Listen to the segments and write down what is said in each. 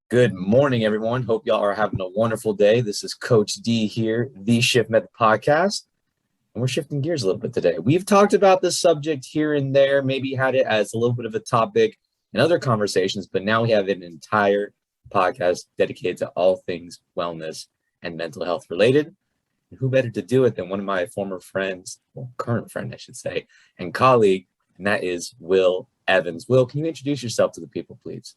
Good morning, everyone. Hope y'all are having a wonderful day. This is Coach D here, the Shift Method Podcast, and we're shifting gears a little bit today. We've talked about this subject here and there, maybe had it as a little bit of a topic in other conversations, but now we have an entire podcast dedicated to all things wellness and mental health related. And who better to do it than one of my former friends, well, current friend, I should say, and colleague, and that is Will Evans. Will, can you introduce yourself to the people, please?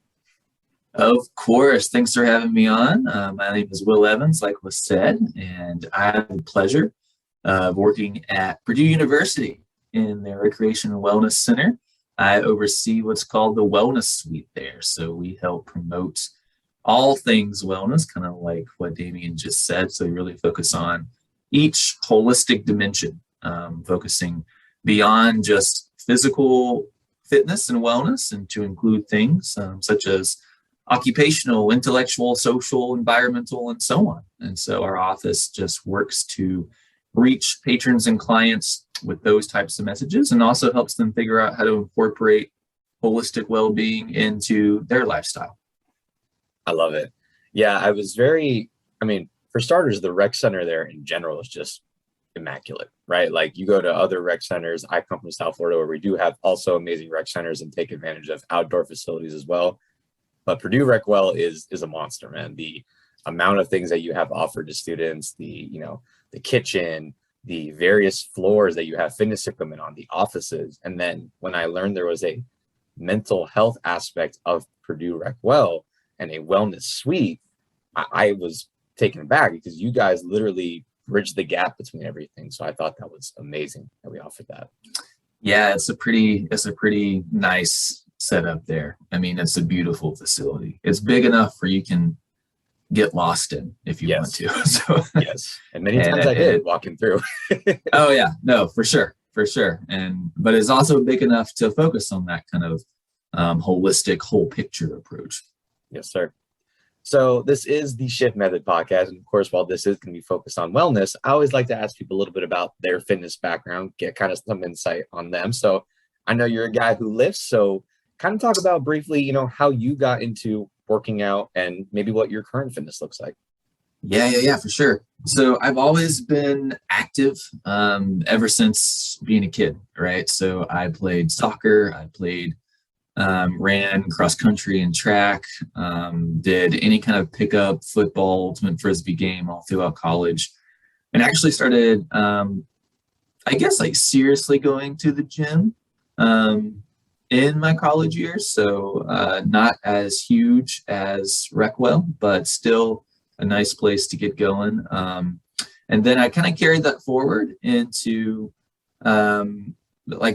Of course. Thanks for having me on. My name is Will Evans, like was said, and I have the pleasure of working at Purdue University in their Recreation and Wellness Center. I oversee what's called the Wellness Suite there. So we help promote all things wellness, kind of like what Damien just said. So we really focus on each holistic dimension, focusing beyond just physical fitness and wellness and to include things such as occupational, intellectual, social, environmental, and so on. And so our office just works to reach patrons and clients with those types of messages and also helps them figure out how to incorporate holistic well-being into their lifestyle. I love it. Yeah, for starters, the rec center there in general is just immaculate, right? Like you go to other rec centers. I come from South Florida where we do have also amazing rec centers and take advantage of outdoor facilities as well. But Purdue RecWell is a monster, man. The amount of things that you have offered to students, the kitchen, the various floors that you have fitness equipment on, the offices. And then when I learned there was a mental health aspect of Purdue RecWell and a wellness suite, I was taken aback because you guys literally bridged the gap between everything. So I thought that was amazing that we offered that. Yeah, it's a pretty nice setup there. I mean, it's a beautiful facility. It's big enough where you can get lost in if you want to. So yes, and many times I did walking through. Oh yeah, no, for sure. But it's also big enough to focus on that kind of holistic, whole picture approach. Yes, sir. So this is the Shift Method Podcast, and of course, while this is going to be focused on wellness, I always like to ask people a little bit about their fitness background, get kind of some insight on them. So I know you're a guy who lifts, so kind of talk about briefly, how you got into working out and maybe what your current fitness looks like. Yeah, for sure. So I've always been active ever since being a kid, right? So I played soccer, ran cross country and track, did any kind of pickup, football, ultimate frisbee game all throughout college, and actually started, seriously going to the gym in my college years. So not as huge as RecWell, but still a nice place to get going. And then I kind of carried that forward into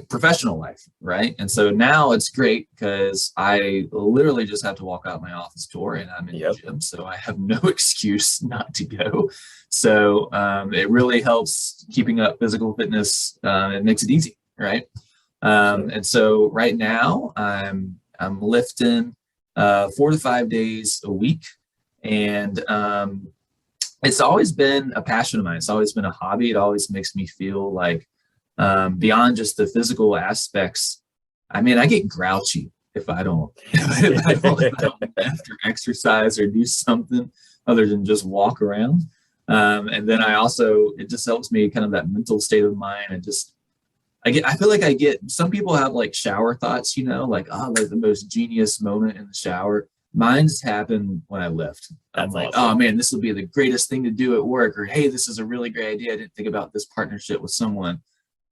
professional life, right? And so now it's great because I literally just have to walk out my office door and I'm in the gym. So I have no excuse not to go. So it really helps keeping up physical fitness. It makes it easy, right? And so right now I'm lifting 4 to 5 days a week. And it's always been a passion of mine. It's always been a hobby. It always makes me feel like beyond just the physical aspects, I mean, I get grouchy if I don't lift or exercise or do something other than just walk around. And then it just helps me kind of that mental state of mind. And I feel like some people have like shower thoughts, like the most genius moment in the shower. Mine's happen when I lift. I'm like, awesome. Oh man, this will be the greatest thing to do at work. Or, hey, this is a really great idea. I didn't think about this partnership with someone.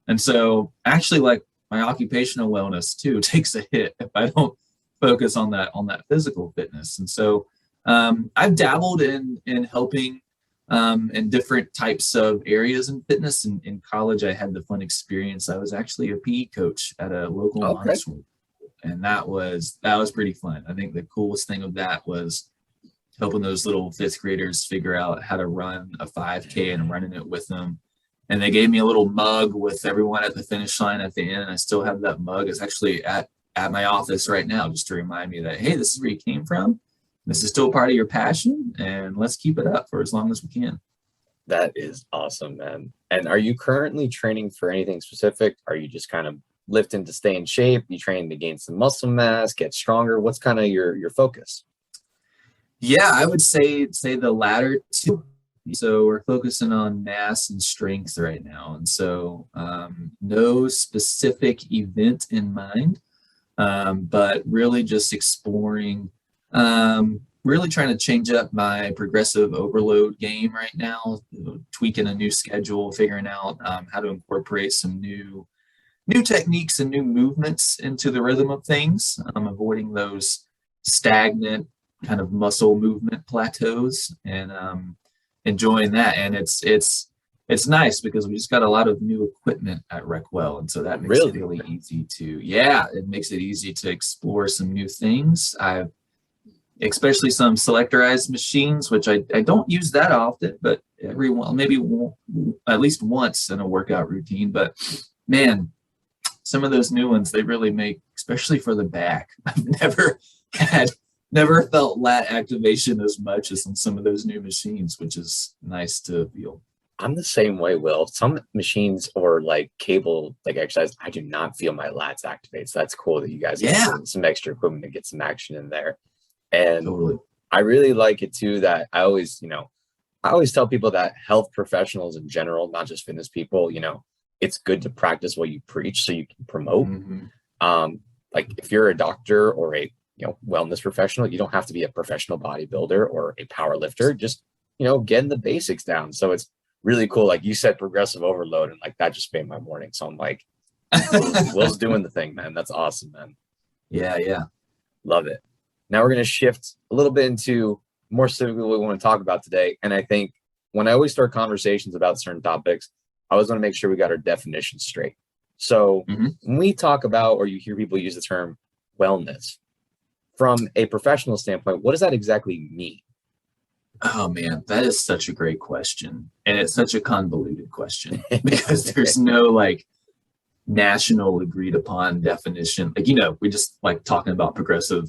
And so actually like my occupational wellness too takes a hit if I don't focus on that physical fitness. And so I've dabbled in helping in different types of areas in fitness. In college, I had the fun experience. I was actually a PE coach at a local Montessori, and that was pretty fun. I think the coolest thing of that was helping those little fifth graders figure out how to run a 5K and running it with them. And they gave me a little mug with everyone at the finish line at the end. And I still have that mug. It's actually at my office right now, just to remind me that, hey, this is where you came from. This is still part of your passion, and let's keep it up for as long as we can. That is awesome, man. And are you currently training for anything specific? Are you just kind of lifting to stay in shape? You training to gain some muscle mass, get stronger? What's kind of your focus? Yeah, I would say the latter two. So we're focusing on mass and strength right now, and so no specific event in mind, but really just exploring, really trying to change up my progressive overload game right now, tweaking a new schedule, figuring out how to incorporate some new techniques and new movements into the rhythm of things, avoiding those stagnant kind of muscle movement plateaus, and enjoying that. And it's nice because we just got a lot of new equipment at Recwell, and so that makes it Really? really easy to, yeah, it makes it easy to explore some new things. I've especially some selectorized machines, which I don't use that often, but every one, maybe at least once in a workout routine. But man, some of those new ones, they really make, especially for the back. I've never felt lat activation as much as on some of those new machines, which is nice to feel. I'm the same way, Will. Some machines or like cable, like exercise, I do not feel my lats activate. So that's cool that you guys have Yeah, some extra equipment to get some action in there. And totally. I really like it too that I always tell people that health professionals in general, not just fitness people, it's good to practice what you preach so you can promote. Mm-hmm. Like if you're a doctor or a wellness professional, you don't have to be a professional bodybuilder or a power lifter. Just getting the basics down. So it's really cool. Like you said, progressive overload, and like that just made my morning. So I'm like, Will's doing the thing, man. That's awesome, man. Yeah, yeah. Love it. Now we're going to shift a little bit into more specifically what we want to talk about today. And I think when I always start conversations about certain topics, I always want to make sure we got our definitions straight. So when we talk about, or you hear people use the term wellness, from a professional standpoint, what does that exactly mean? Oh man, that is such a great question. And it's such a convoluted question because there's no like national agreed upon definition. Like, we just like talking about progressive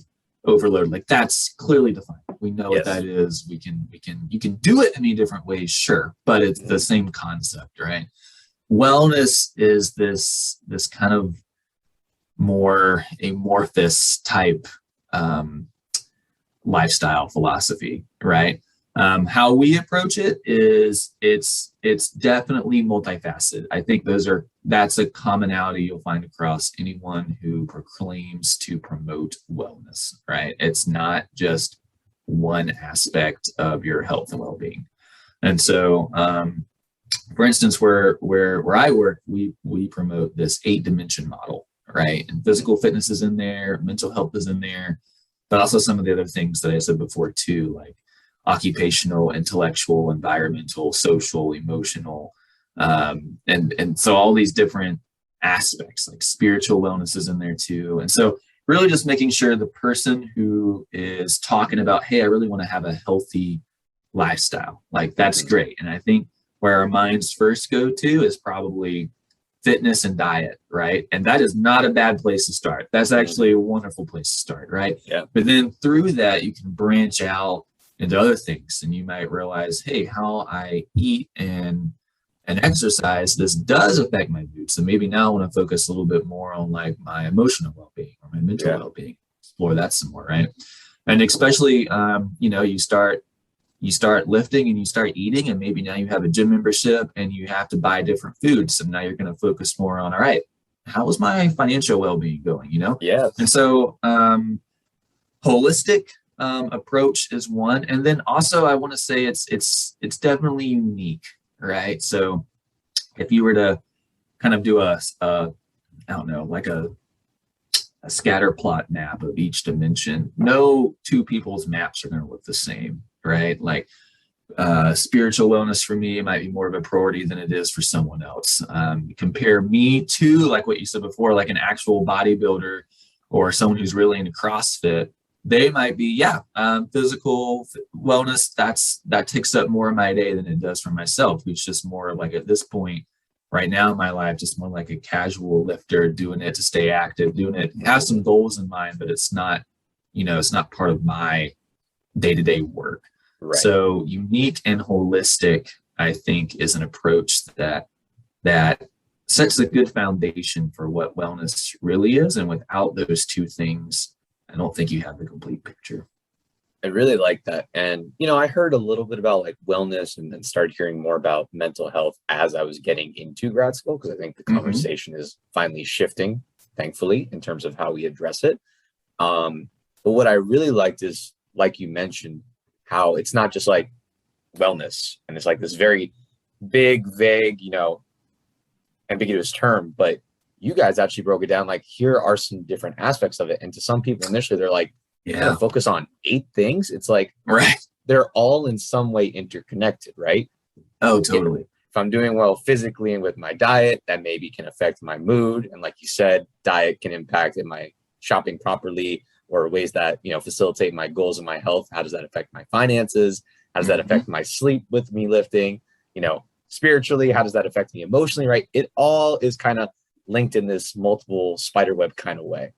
overload, like that's clearly defined. We know what that is. You can do it in many different ways, sure, but it's the same concept, right? Wellness is this kind of more amorphous type lifestyle philosophy, right? How we approach it is it's definitely multifaceted. I think that's a commonality you'll find across anyone who proclaims to promote wellness, right? It's not just one aspect of your health and well-being. And so, for instance, where I work, we promote this 8-dimension model, right? And physical fitness is in there, mental health is in there, but also some of the other things that I said before too, like occupational, intellectual, environmental, social, emotional, and so all these different aspects, like spiritual wellness is in there too. And so really just making sure the person who is talking about, hey, I really want to have a healthy lifestyle, like that's great. And I think where our minds first go to is probably fitness and diet, right? And that is not a bad place to start. That's actually a wonderful place to start, right? Yeah. But then through that, you can branch out into other things, and you might realize, hey, how I eat and exercise, this does affect my mood. So maybe now I want to focus a little bit more on like my emotional well-being or my mental well-being, explore that some more, right? And especially, you start lifting and you start eating, and maybe now you have a gym membership and you have to buy different foods. So now you're going to focus more on, all right, how is my financial well-being going, Yeah. And so holistic approach is one. And then also I want to say it's definitely unique, right? So if you were to kind of do I don't know, like a scatter plot map of each dimension, no two people's maps are going to look the same, right? Like spiritual wellness for me might be more of a priority than it is for someone else. Compare me to, like what you said before, like an actual bodybuilder or someone who's really into CrossFit. They might be, physical wellness, that takes up more of my day than it does for myself, which is just more like at this point right now in my life, just more like a casual lifter doing it to stay active, doing it, have some goals in mind, but it's not part of my day-to-day work. Right. So unique and holistic, I think, is an approach that sets a good foundation for what wellness really is. And without those two things, I don't think you have the complete picture. I really like that. And, I heard a little bit about like wellness and then started hearing more about mental health as I was getting into grad school, because I think the conversation is finally shifting, thankfully, in terms of how we address it. But what I really liked is, like you mentioned, how it's not just like wellness and it's like this very big, vague, ambiguous term, but you guys actually broke it down. Like, here are some different aspects of it. And to some people initially, they're like, Yeah. focus on 8 things. It's like, right. They're all in some way interconnected, right? Oh, totally. If I'm doing well physically and with my diet, that maybe can affect my mood. And like you said, diet can impact am I shopping properly or ways that, facilitate my goals and my health. How does that affect my finances? How does that affect my sleep with me lifting? Spiritually, how does that affect me emotionally, right? It all is kind of linked in this multiple spider web kind of way.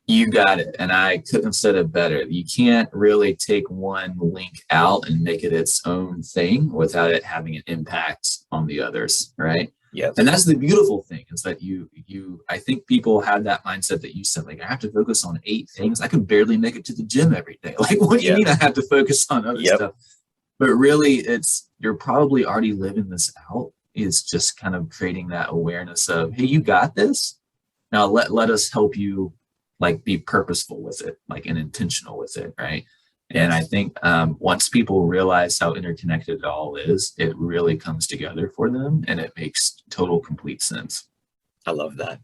You got it. And I couldn't have said it better. You can't really take one link out and make it its own thing without it having an impact on the others, right? Yes. And that's the beautiful thing, is that I think people have that mindset that you said, like, I have to focus on 8 things. I could barely make it to the gym every day. Like, what do you mean I have to focus on other stuff? But really, you're probably already living this out. It's just kind of creating that awareness of, hey, you got this. Now let us help you, like, be purposeful with it, like, and intentional with it, right? And I think once people realize how interconnected it all is, it really comes together for them, and it makes total, complete sense. I love that.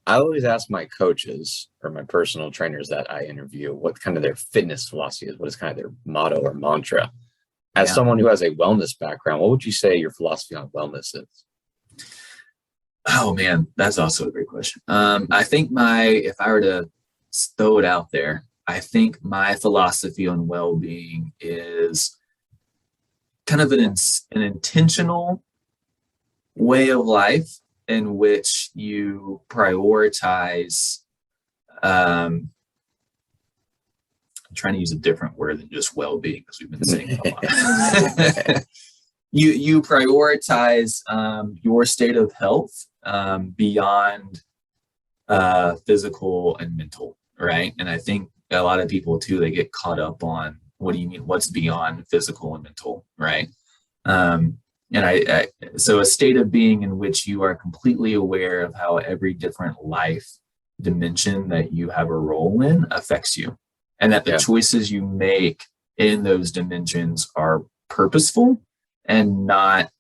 I always ask my coaches or my personal trainers that I interview what kind of their fitness philosophy is, what is kind of their motto or mantra. As someone who has a wellness background, what would you say your philosophy on wellness is? Oh man, that's also a great question. I think if I were to throw it out there, I think my philosophy on well-being is kind of an intentional way of life in which you prioritize. I'm trying to use a different word than just well-being, because we've been saying it a lot. You prioritize your state of health beyond physical and mental, right? And I think a lot of people too, they get caught up on, what do you mean, what's beyond physical and mental, right? So a state of being in which you are completely aware of how every different life dimension that you have a role in affects you, and that the choices you make in those dimensions are purposeful and not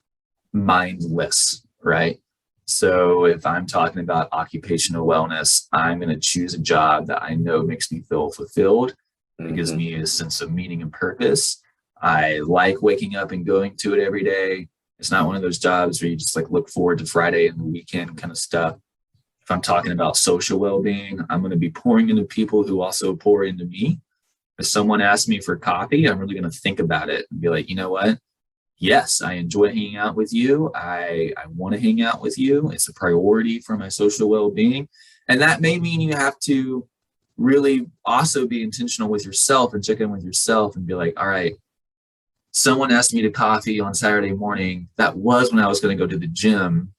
mindless, right? So if I'm talking about occupational wellness, I'm going to choose a job that I know makes me feel fulfilled. It gives me a sense of meaning and purpose. I like waking up and going to it every day. It's not one of those jobs where you just like look forward to Friday and the weekend kind of stuff. If I'm talking about social well-being, I'm going to be pouring into people who also pour into me. If someone asks me for coffee, I'm really going to think about it and be like, you know what? Yes, I enjoy hanging out with you. I want to hang out with you. It's a priority for my social well-being. And that may mean you have to really also be intentional with yourself and check in with yourself and be like, all right, someone asked me to coffee on Saturday morning. That was when I was going to go to the gym.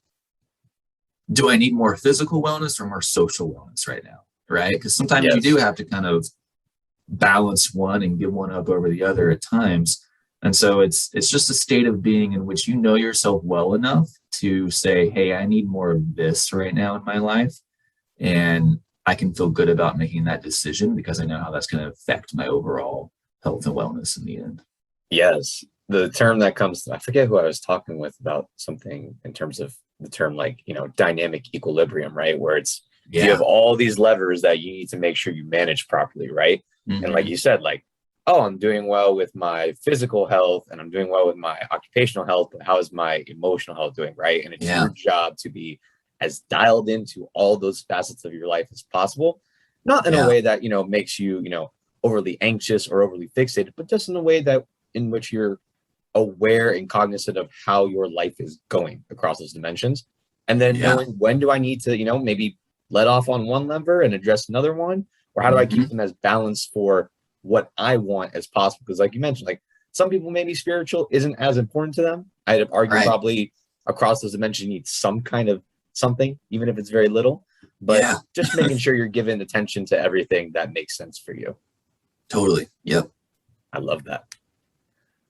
Do I need more physical wellness or more social wellness right now? Right? Because sometimes you do have to kind of balance one and give one up over the other at times. And so it's just a state of being in which you know yourself well enough to say, hey, I need more of this right now in my life. And I can feel good about making that decision because I know how that's going to affect my overall health and wellness in the end. Yes. The term that comes, I forget who I was talking with about something in terms of the term, like, dynamic equilibrium, right? Where it's, you have all these levers that you need to make sure you manage properly, right? And like you said, like, oh, I'm doing well with my physical health and I'm doing well with my occupational health, but how is my emotional health doing, right? And it's your job to be as dialed into all those facets of your life as possible, not in a way that, makes you, overly anxious or overly fixated, but just in a way that in which you're aware and cognizant of how your life is going across those dimensions. And then knowing when do I need to, maybe let off on one lever and address another one, or how do I keep them as balanced for what I want as possible? Because like you mentioned, like some people, maybe spiritual isn't as important to them. I'd argue probably across those dimensions you need some kind of something, even if it's very little, but just making sure you're giving attention to everything that makes sense for you. Totally. Yep. I love that.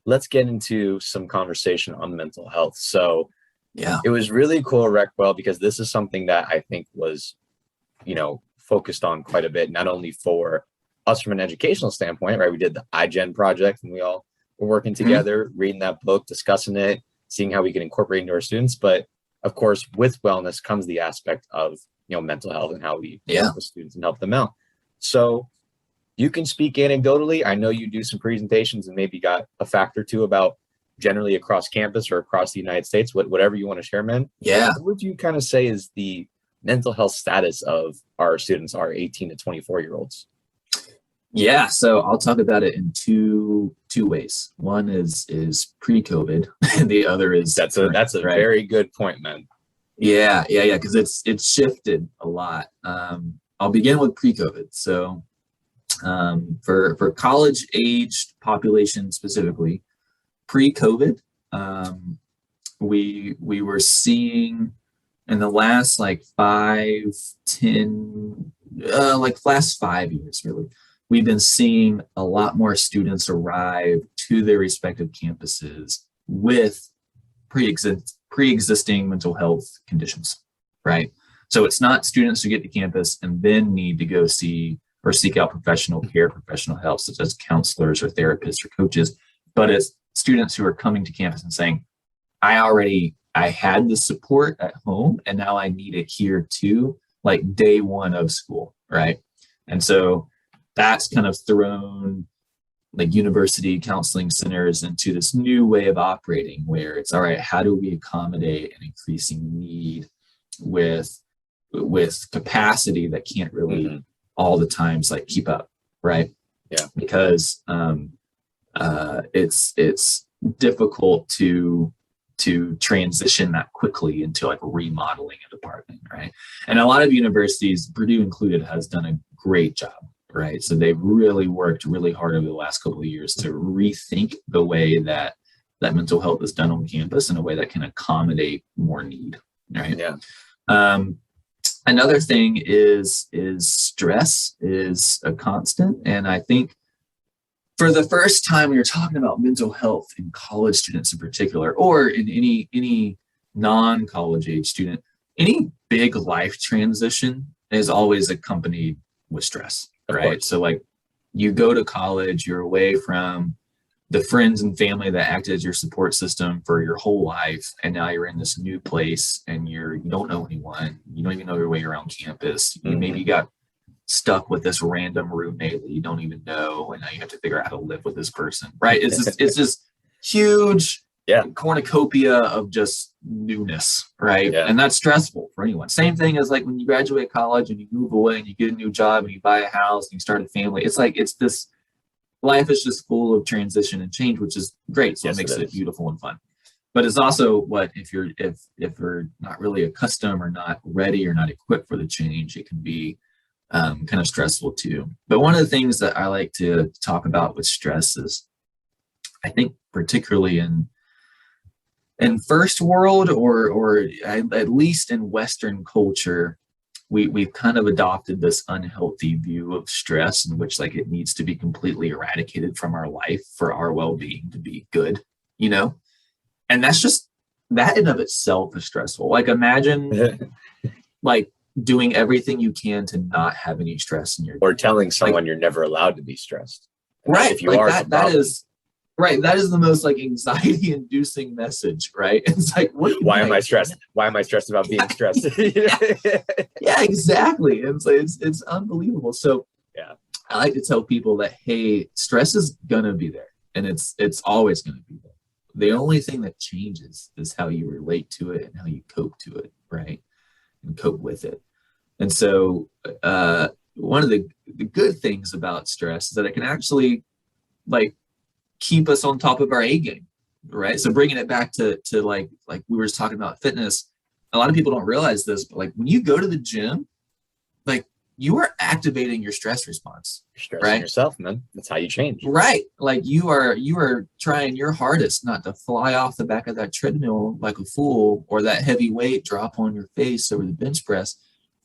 Let's get into some conversation on mental health. So Yeah. it was really cool, Reckwell, because this is something that I think was, focused on quite a bit, not only for us from an educational standpoint, right? We did the iGen project and we all were working together, reading that book, discussing it, seeing how we can incorporate into our students. But of course, with wellness comes the aspect of, mental health and how we work with students and help them out. So you can speak anecdotally. I know you do some presentations and maybe got a fact or two about generally across campus or across the United States, whatever you want to share, man. Yeah. What would you kind of say is the mental health status of our students, our 18 to 24-year-olds? Yeah, so I'll talk about it in two ways. One is pre-COVID, and the other is that's a right? Very good point, man. Yeah, because it's shifted a lot. I'll begin with pre-COVID. So for college-aged population specifically, pre-COVID, we were seeing in the last last 5 years, really, we've been seeing a lot more students arrive to their respective campuses with pre-existing mental health conditions, right? So it's not students who get to campus and then need to go see or seek out professional care, professional help, such as counselors or therapists or coaches, but it's students who are coming to campus and saying, I had the support at home and now I need it here too, like day one of school, right? And so that's kind of thrown like university counseling centers into this new way of operating where it's all right, how do we accommodate an increasing need with capacity that can't really all the times like keep up, right? Yeah. Because it's difficult to transition that quickly into like remodeling a department, right? And a lot of universities, Purdue included, has done a great job, right? So they've really worked really hard over the last couple of years to rethink the way that mental health is done on campus in a way that can accommodate more need, right? Yeah. Another thing is stress is a constant, and I think for the first time, when you're talking about mental health in college students in particular, or in any non-college age student, any big life transition is always accompanied with stress, right? So like you go to college, you're away from the friends and family that acted as your support system for your whole life, and now you're in this new place and you don't know anyone, you don't even know your way around campus. You maybe got stuck with this random roommate that you don't even know, and now you have to figure out how to live with this person, right? It's just huge cornucopia of just newness, right? Yeah. And that's stressful for anyone. Same thing as like when you graduate college and you move away and you get a new job and you buy a house and you start a family. It's like this life is just full of transition and change, which is great. So it makes it beautiful and fun. But it's also if you're not really accustomed or not ready or not equipped for the change, it can be kind of stressful too. But one of the things that I like to talk about with stress is, I think particularly in first world or at least in Western culture, we've kind of adopted this unhealthy view of stress in which like it needs to be completely eradicated from our life for our well-being to be good, and that's just, that in of itself is stressful. Like imagine like doing everything you can to not have any stress in your day. Or telling someone you're never allowed to be stressed. Right. If you are, that is right. That is the most like anxiety inducing message, right? It's like, why am I stressed? Why am I stressed about being stressed? Yeah, exactly. And so it's unbelievable. So yeah, I like to tell people that, hey, stress is gonna be there and it's always gonna be there. The only thing that changes is how you relate to it and how you cope to it, right? And cope with it. And so one of the good things about stress is that it can actually like keep us on top of our A game, right? So bringing it back to like we were just talking about fitness, a lot of people don't realize this, but like when you go to the gym, like you are activating your stress response. You're stressing yourself, man. That's how you change. Right. Like you are trying your hardest not to fly off the back of that treadmill like a fool, or that heavy weight drop on your face over the bench press.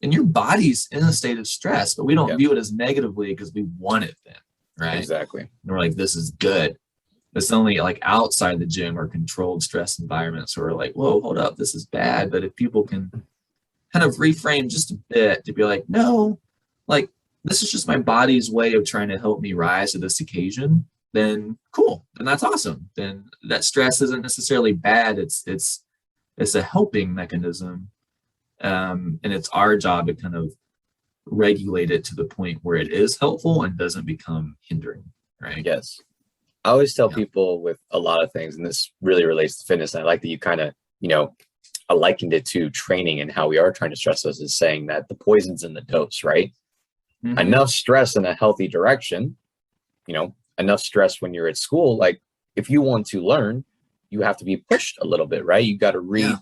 And your body's in a state of stress, but we don't view it as negatively because we want it then. right? Exactly. And we're like, this is good. It's only like outside the gym or controlled stress environments where we're like, whoa, hold up, this is bad. But if people can kind of reframe just a bit to be like, no, like this is just my body's way of trying to help me rise to this occasion, then cool. Then that's awesome. Then that stress isn't necessarily bad. It's a helping mechanism. And it's our job to kind of regulate it to the point where it is helpful and doesn't become hindering, right? Yes. I always tell Yeah. people with a lot of things, and this really relates to fitness. And I like that you kind of, I likened it to training and how we are trying to stress us is saying that the poison's in the dose, right? Mm-hmm. Enough stress in a healthy direction, enough stress when you're at school. Like if you want to learn, you have to be pushed a little bit, right? You got to read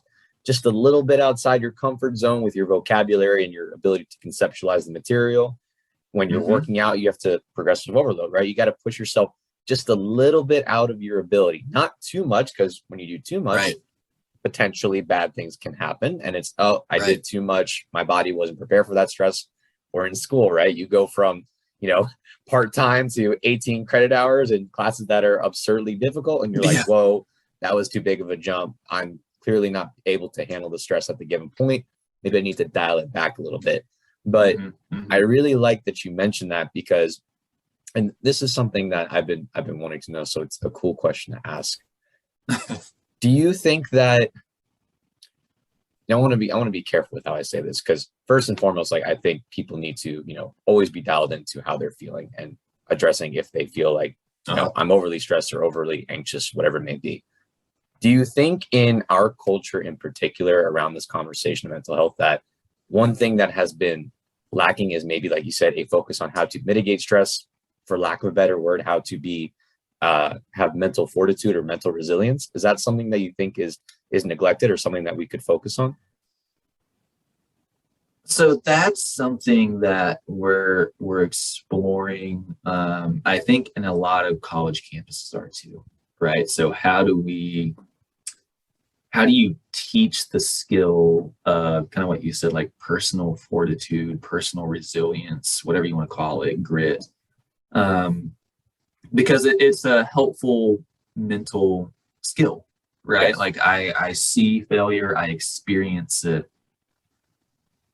just a little bit outside your comfort zone with your vocabulary and your ability to conceptualize the material. When you're working out, you have to progressive overload, right? You got to push yourself just a little bit out of your ability, not too much, because when you do too much, potentially bad things can happen. And it's, I did too much. My body wasn't prepared for that stress. Or in school, right? You go from, part-time to 18 credit hours in classes that are absurdly difficult. And you're like, whoa, that was too big of a jump. I'm clearly not able to handle the stress at the given point. Maybe I need to dial it back a little bit. But I really like that you mentioned that because, and this is something that I've been wanting to know. So it's a cool question to ask. Do you think that, I want to be careful with how I say this, because first and foremost, like I think people need to, always be dialed into how they're feeling and addressing if they feel like, I'm overly stressed or overly anxious, whatever it may be. Do you think in our culture in particular around this conversation of mental health that one thing that has been lacking is maybe, like you said, a focus on how to mitigate stress, for lack of a better word, how to be have mental fortitude or mental resilience? Is that something that you think is neglected or something that we could focus on? So that's something that we're exploring. I think in a lot of college campuses are too, right? So how do you teach the skill of kind of what you said, like personal fortitude, personal resilience, whatever you want to call it, grit? Because it's a helpful mental skill, right? Yes. Like I see failure, I experience it.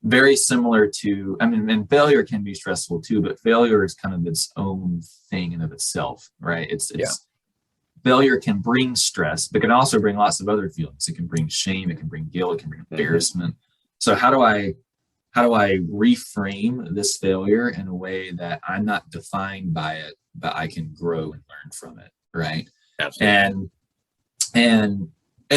Very similar to, and failure can be stressful too, but failure is kind of its own thing in of itself, right? It's failure can bring stress, but can also bring lots of other feelings. It can bring shame, it can bring guilt, it can bring embarrassment. So how do I reframe this failure in a way that I'm not defined by it, but I can grow and learn from it, right? Absolutely. And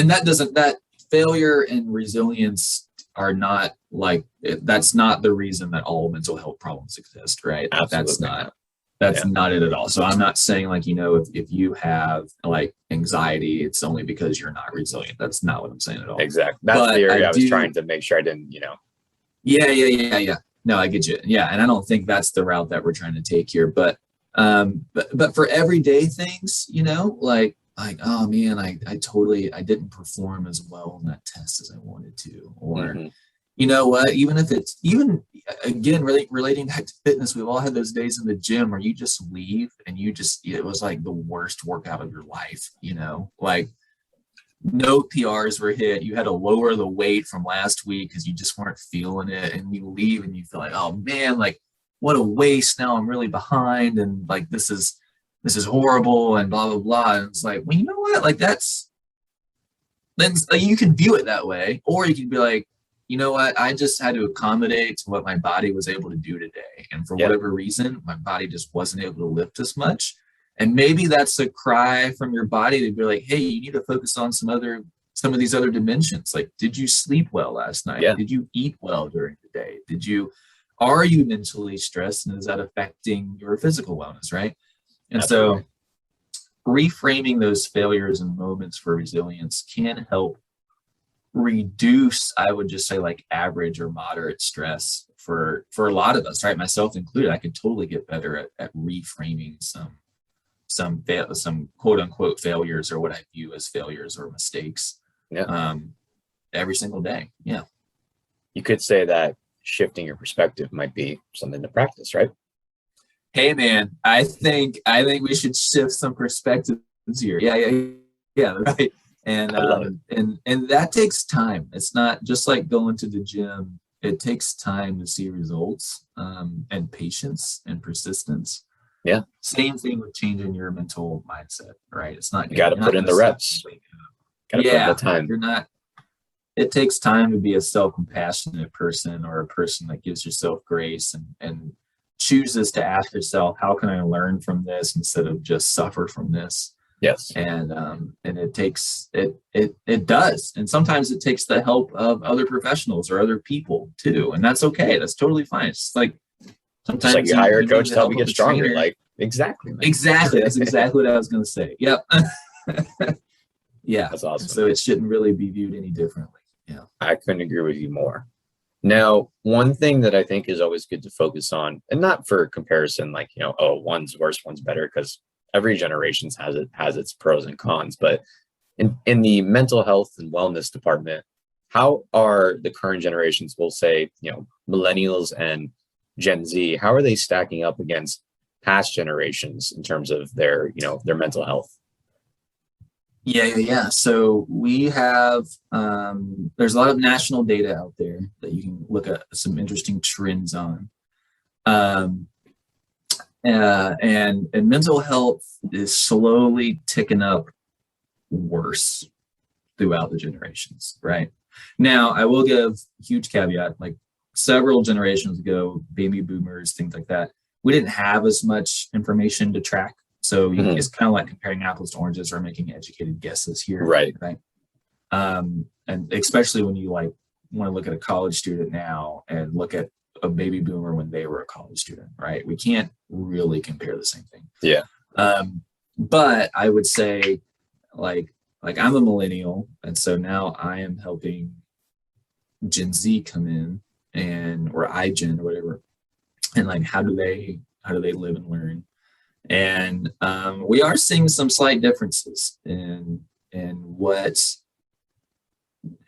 that failure and resilience are not like, that's not the reason that all mental health problems exist, right? Absolutely. That's not it at all. So I'm not saying like, if you have like anxiety, it's only because you're not resilient. That's not what I'm saying at all. Exactly. That's the area I was trying to make sure I didn't, Yeah. No, I get you. Yeah. And I don't think that's the route that we're trying to take here, but for everyday things, like, oh man, I didn't perform as well in that test as I wanted to, or you know what, even again, really relating back to fitness, we've all had those days in the gym where you just leave and it was like the worst workout of your life, like no PRs were hit. You had to lower the weight from last week because you just weren't feeling it. And you leave and you feel like, oh man, like what a waste. Now I'm really behind. And like, this is horrible and blah, blah, blah. And it's like, well, you know what? Like then you can view it that way, or you can be like, you know what? I just had to accommodate to what my body was able to do today. And for whatever reason, my body just wasn't able to lift as much. And maybe that's a cry from your body to be like, hey, you need to focus on some of these other dimensions. Like, did you sleep well last night? Did you eat well during the day? Are you mentally stressed? And is that affecting your physical wellness, right? And so reframing those failures and moments for resilience can help reduce, I would just say, like average or moderate stress for a lot of us, right? Myself included. I could totally get better at reframing some quote unquote failures, or what I view as failures or mistakes, every single day. Yeah. You could say that shifting your perspective might be something to practice, right? Hey man, I think we should shift some perspectives here. Yeah, right. And I love it. and that takes time. It's not just like going to the gym. It takes time to see results, and patience and persistence. Yeah. Same thing with changing your mental mindset, right? It's not You got to you're not put in gonna the reps. Got to put in the yeah, like time. you're not. It takes time to be a self-compassionate person, or a person that gives yourself grace and chooses to ask yourself, how can I learn from this instead of just suffer from this? Yes. And it takes it does, and sometimes it takes the help of other professionals or other people too, and that's okay. That's totally fine. It's like Just like sometimes you hire a you need coach the to help help you of get a stronger. trainer. Like, exactly, man. Exactly, that's exactly what I was going to say. Yep. Yeah, That's and awesome. so it shouldn't really be viewed any differently. Yeah. I couldn't agree with you more. Now, one thing that I think is always good to focus on, and not for comparison, like, oh, one's worse, one's better, because every generation has its pros and cons. But in the mental health and wellness department, how are the current generations, we'll say, millennials and Gen Z, how are they stacking up against past generations in terms of their mental health? Yeah. So we have there's a lot of national data out there that you can look at some interesting trends on. Um, and mental health is slowly ticking up worse throughout the generations, right? Now, I will give a huge caveat, like several generations ago, baby boomers, things like that, we didn't have as much information to track. So it's kind of like comparing apples to oranges or making educated guesses here. Right. Right. And especially when you like want to look at a college student now and look at a baby boomer when they were a college student, right? We can't really compare the same thing. Yeah. But I would say like I'm a millennial, and so now I am helping Gen Z come in, or iGen or whatever, and like how do they live and learn? And we are seeing some slight differences in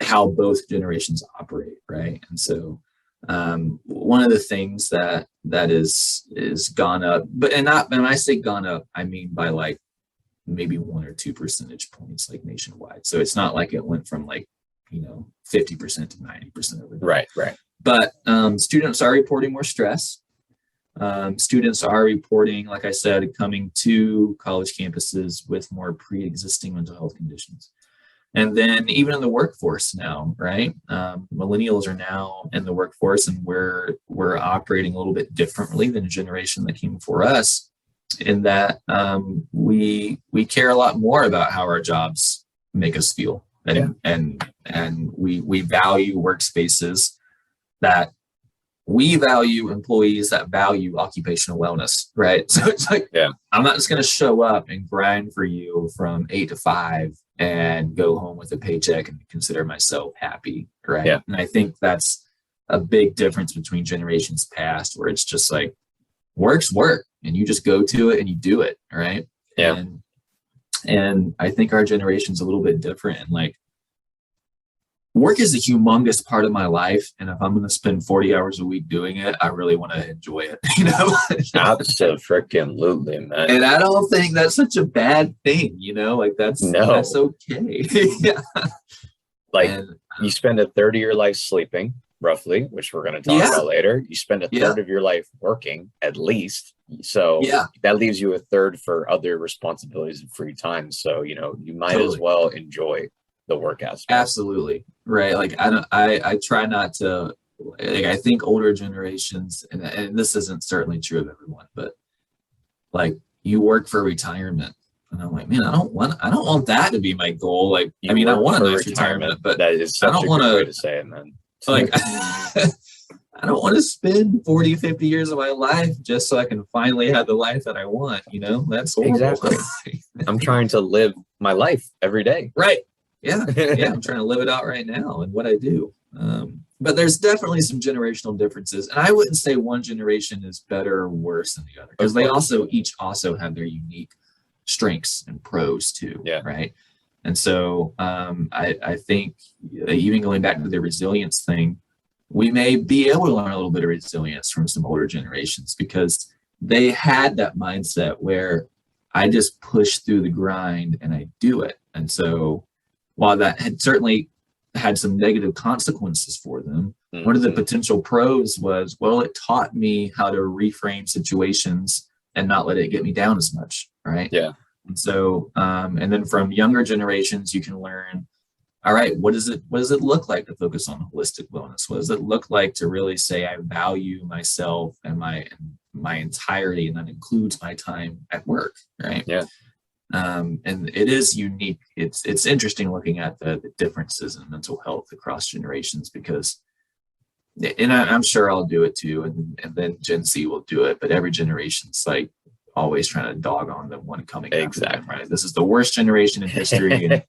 how both generations operate, right? And so one of the things that is gone up, and when I say gone up, I mean by like maybe 1 or 2 percentage points, like nationwide. So it's not like it went from like 50% to 90% overnight. Right. But students are reporting more stress. Students are reporting, like I said, coming to college campuses with more pre-existing mental health conditions. And then even in the workforce now, right? Millennials are now in the workforce, and we're operating a little bit differently than a generation that came before us, in that we care a lot more about how our jobs make us feel, and we value workspaces that we value employees that value occupational wellness, right? So it's like, I'm not just going to show up and grind for you from 8 to 5 and go home with a paycheck and consider myself happy, right? Yeah. And I think that's a big difference between generations past, where it's just like work, and you just go to it and you do it, right? Yeah. And I think our generation's a little bit different, and like, work is a humongous part of my life, and if I'm going to spend 40 hours a week doing it, I really want to enjoy it. Absolutely, man. And I don't think that's such a bad thing. Like that's okay. Yeah. Like, you spend a third of your life sleeping, roughly, which we're going to talk about later. You spend a third of your life working, at least. So that leaves you a third for other responsibilities and free time. So you might as well enjoy the work aspect. Absolutely. Right. Like I try not to, like, I think older generations, and this isn't certainly true of everyone, but like, you work for retirement, and I'm like, man, I don't want that to be my goal. Like, I mean, I want a nice retirement, but that is such a good way to say it, man. Like, I don't want to spend 40, 50 years of my life just so I can finally have the life that I want. That's horrible. Exactly. I'm trying to live my life every day. Right. Yeah. I'm trying to live it out right now in what I do. But there's definitely some generational differences, and I wouldn't say one generation is better or worse than the other, because they each have their unique strengths and pros too. Yeah. Right. And so I think, even going back to the resilience thing, we may be able to learn a little bit of resilience from some older generations, because they had that mindset where I just push through the grind and I do it. And so while that had certainly had some negative consequences for them, one of the potential pros was, well, it taught me how to reframe situations and not let it get me down as much. Right. Yeah. And so, and then from younger generations, you can learn, all right, what does it look like to focus on holistic wellness? What does it look like to really say I value myself and my entirety, and that includes my time at work, right? Yeah. And it is unique. It's interesting looking at the differences in mental health across generations, because, and I'm sure I'll do it too, and then Gen Z will do it, but every generation's like always trying to dog on the one coming after them, right? This is the worst generation in history, and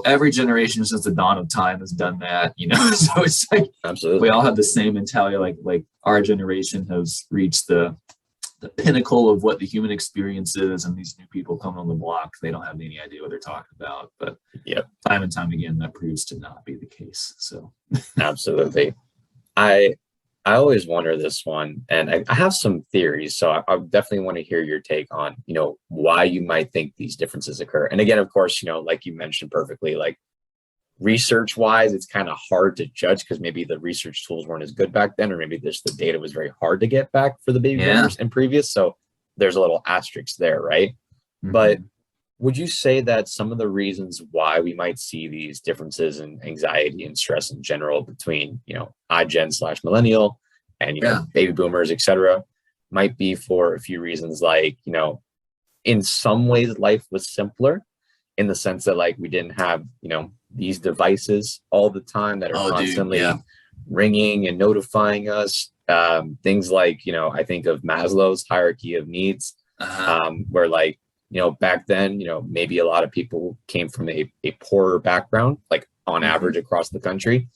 every generation since the dawn of time has done that, so it's like, absolutely, we all have the same mentality, like our generation has reached the pinnacle of what the human experience is, and these new people come on the block, they don't have any idea what they're talking about. But time and time again, that proves to not be the case. So absolutely. I always wonder this one, and I have some theories, so I definitely want to hear your take on, why you might think these differences occur. And again, of course, like you mentioned perfectly, like research wise, it's kind of hard to judge because maybe the research tools weren't as good back then, or maybe just the data was very hard to get back for the baby boomers and previous. So there's a little asterisk there, right? But would you say that some of the reasons why we might see these differences in anxiety and stress in general between, iGen/millennial and, baby boomers, et cetera, might be for a few reasons, like, in some ways life was simpler in the sense that, like, we didn't have, these devices all the time that are constantly ringing and notifying us. Things like, I think of Maslow's hierarchy of needs, where, like, back then, maybe a lot of people came from a poorer background, like on average across the country.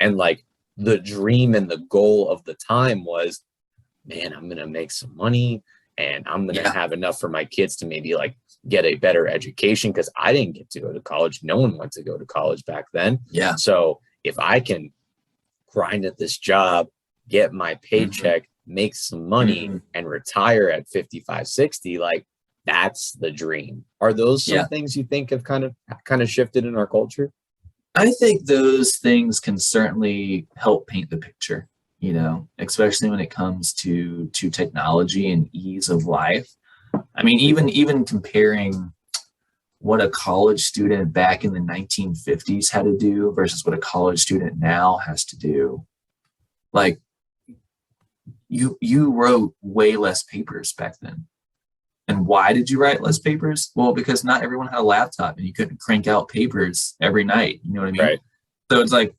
And like the dream and the goal of the time was, man, I'm going to make some money and I'm going to have enough for my kids to maybe like get a better education, because I didn't get to go to college. No one went to go to college back then. Yeah. So if I can grind at this job, get my paycheck, make some money and retire at 55, 60, like, that's the dream. Are those some things you think have kind of shifted in our culture? I think those things can certainly help paint the picture, especially when it comes to technology and ease of life. I mean, even comparing what a college student back in the 1950s had to do versus what a college student now has to do. Like, you wrote way less papers back then. And why did you write less papers? Well, because not everyone had a laptop and you couldn't crank out papers every night. You know what I mean? Right. So it's like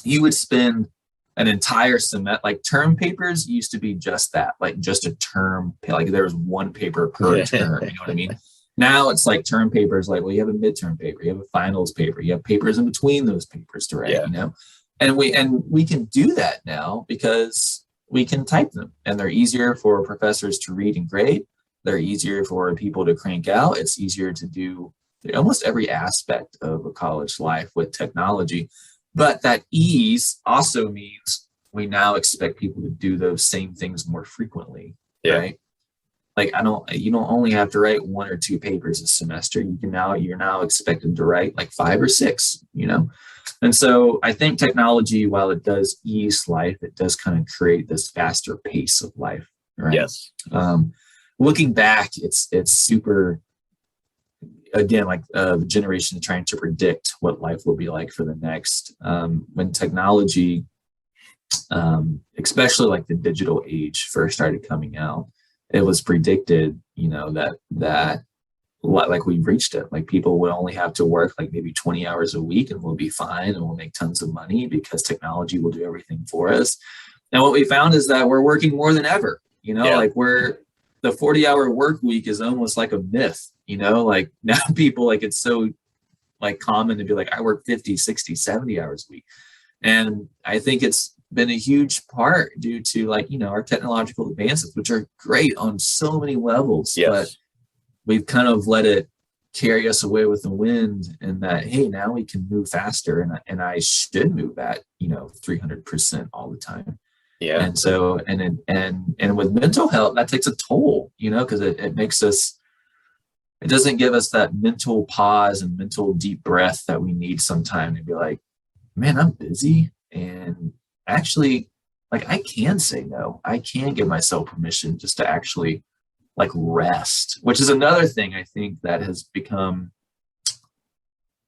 you would spend an entire semester, like term papers used to be just that, like just a term, like there was one paper per term. You know what I mean? Now it's like term papers, like, well, you have a midterm paper, you have a finals paper, you have papers in between those papers to write, and we can do that now because we can type them, and they're easier for professors to read and grade. They're easier for people to crank out. It's easier to do almost every aspect of a college life with technology. But that ease also means we now expect people to do those same things more frequently, right? Like, you don't only have to write 1 or 2 papers a semester. You're now expected to write like 5 or 6, And so I think technology, while it does ease life, it does kind of create this faster pace of life, right? Yes. Looking back, it's super, again, like the generation trying to predict what life will be like for the next, when technology, especially like the digital age first started coming out, it was predicted, that like we've reached it. Like people will only have to work like maybe 20 hours a week and we'll be fine and we'll make tons of money because technology will do everything for us. And what we found is that we're working more than ever, like the 40-hour work week is almost like a myth, like now people, like, it's so like common to be like, I work 50, 60, 70 hours a week. And I think it's been a huge part due to, like, our technological advances, which are great on so many levels, but we've kind of let it carry us away with the wind, and that, hey, now we can move faster. And I should move at, 300% all the time. Yeah. And so, and with mental health, that takes a toll, because it makes us, it doesn't give us that mental pause and mental deep breath that we need sometime to be like, man, I'm busy. And actually, like, I can say no. I can give myself permission just to actually like rest, which is another thing I think that has become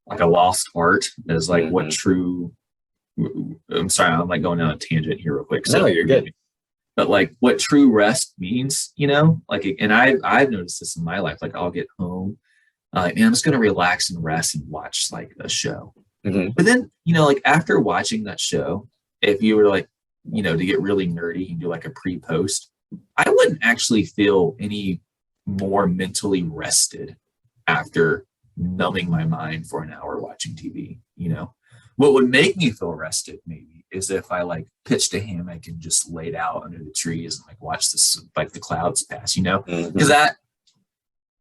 like a lost art, is like what true, I'm sorry, I'm like going on a tangent here real quick. No, you're good. But like what true rest means, like, and I've noticed this in my life. Like I'll get home, and I'm just going to relax and rest and watch like a show. But then, like after watching that show, if you were like, to get really nerdy and do like a pre-post, I wouldn't actually feel any more mentally rested after numbing my mind for an hour watching TV. What would make me feel rested maybe is if I like pitched a hammock and just laid out under the trees and like watch this, like the clouds pass, because that,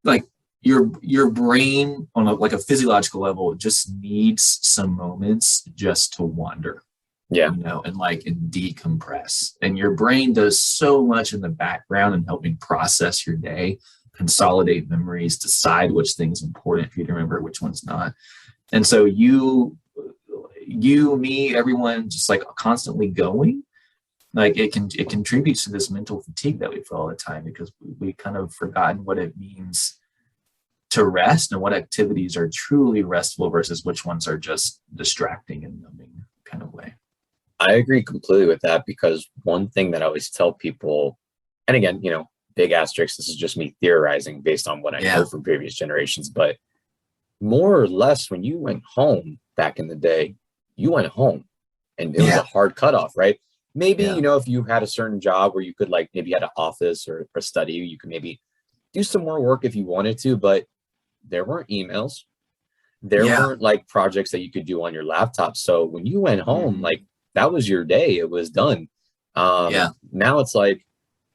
like, your brain on like a physiological level just needs some moments just to wander. Yeah. And like, and decompress. And your brain does so much in the background in helping process your day, consolidate memories, decide which thing's important for you to remember, which one's not. And so you, me, everyone just like constantly going, like it contributes to this mental fatigue that we feel all the time, because we kind of forgotten what it means to rest and what activities are truly restful versus which ones are just distracting and numbing kind of way. I agree completely with that, because one thing that I always tell people, and again, big asterisk, this is just me theorizing based on what I know from previous generations, but more or less when you went home back in the day, you went home and it was a hard cutoff, right? Maybe, if you had a certain job where you could like maybe had an office or a study, you could maybe do some more work if you wanted to, but there weren't emails. There weren't like projects that you could do on your laptop. So when you went home, like that was your day. It was done. Now it's like,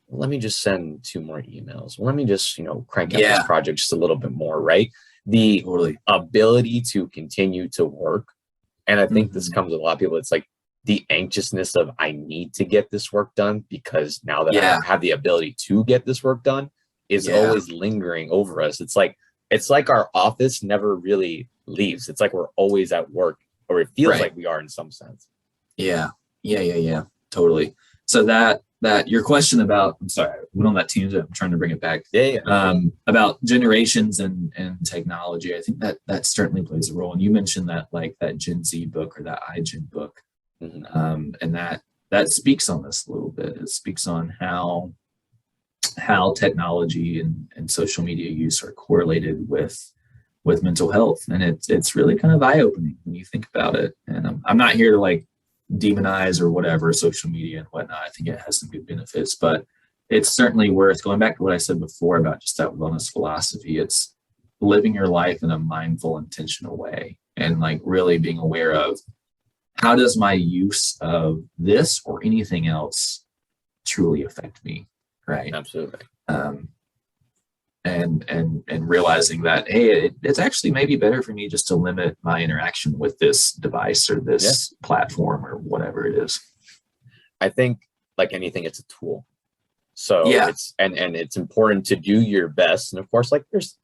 let me just send 2 more emails. Let me just, crank out this project just a little bit more, right? The ability to continue to work. And I think this comes with a lot of people. It's like the anxiousness of, I need to get this work done, because now that I have the ability to get this work done is always lingering over us. It's like our office never really leaves. It's like we're always at work, or it feels like we are in some sense. Yeah. Totally. So that your question about, I'm sorry, I went on that tangent. I'm trying to bring it back. About generations and technology. I think that certainly plays a role. And you mentioned that, like that Gen Z book or that iGen book. And that speaks on this a little bit. It speaks on how technology and social media use are correlated with mental health. And it's really kind of eye-opening when you think about it. And I'm not here to like demonize or whatever social media and whatnot. I think it has some good benefits, but it's certainly worth going back to what I said before about just that wellness philosophy. It's living your life in a mindful, intentional way, and like really being aware of, how does my use of this or anything else truly affect me? Right. Absolutely. And realizing that, hey, it's actually maybe better for me just to limit my interaction with this device or this platform or whatever it is. I think like anything, it's a tool. So it's, and it's important to do your best. And of course, like there's,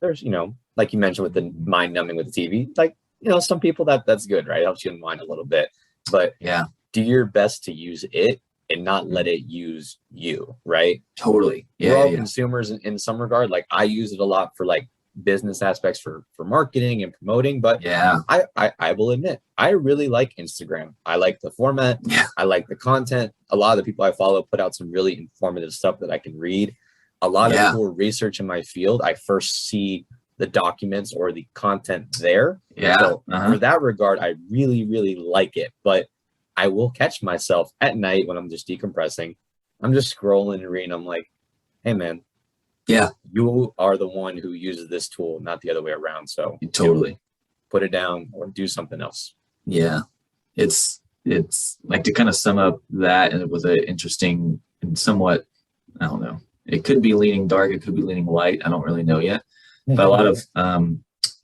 like you mentioned with the mind numbing with the TV, like, some people that's good, right? It helps you unwind a little bit, but do your best to use it and not let it use you, right? Totally. We're all consumers in some regard. Like I use it a lot for like business aspects for marketing and promoting, but I will admit, I really like Instagram. I like the format. I like the content. A lot of the people I follow put out some really informative stuff that I can read. A lot of cool research in my field. I first see the documents or the content there. So for that regard, I really, really like it, but I will catch myself at night when I'm just decompressing. I'm just scrolling and reading. I'm like, hey, man, you are the one who uses this tool, not the other way around. So totally put it down or do something else. Yeah. It's like, to kind of sum up that, and it was an interesting and somewhat, I don't know, it could be leaning dark, it could be leaning light. I don't really know yet. But a lot of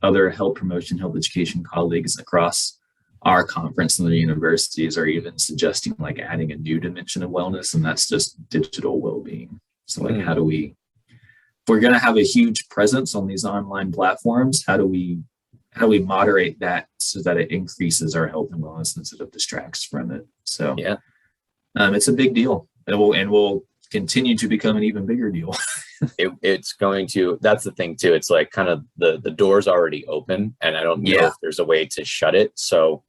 other health promotion, health education colleagues across our conference and the universities are even suggesting like adding a new dimension of wellness, and that's just digital well-being. So like, how do we, if we're going to have a huge presence on these online platforms, how do we moderate that so that it increases our health and wellness instead of distracts from it? So yeah, it's a big deal, and will continue to become an even bigger deal. it's going to, that's the thing too. It's like kind of the door's already open, and I don't know if there's a way to shut it. So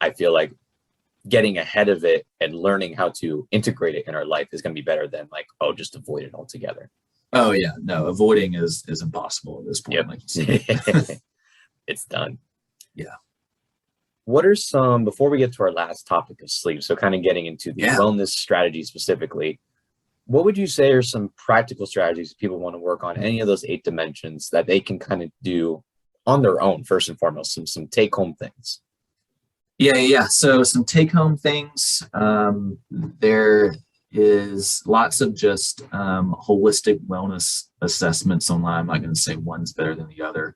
I feel like getting ahead of it and learning how to integrate it in our life is going to be better than like, oh, just avoid it altogether. Oh yeah, no, avoiding is impossible at this point. Yep. Like you said. It's done. Yeah. What are some, before we get to our last topic of sleep, so kind of getting into the wellness strategy specifically, what would you say are some practical strategies if people want to work on any of those 8 dimensions that they can kind of do on their own, first and foremost, some take-home things? Yeah. So some take-home things. There is lots of just holistic wellness assessments online. I'm not going to say one's better than the other,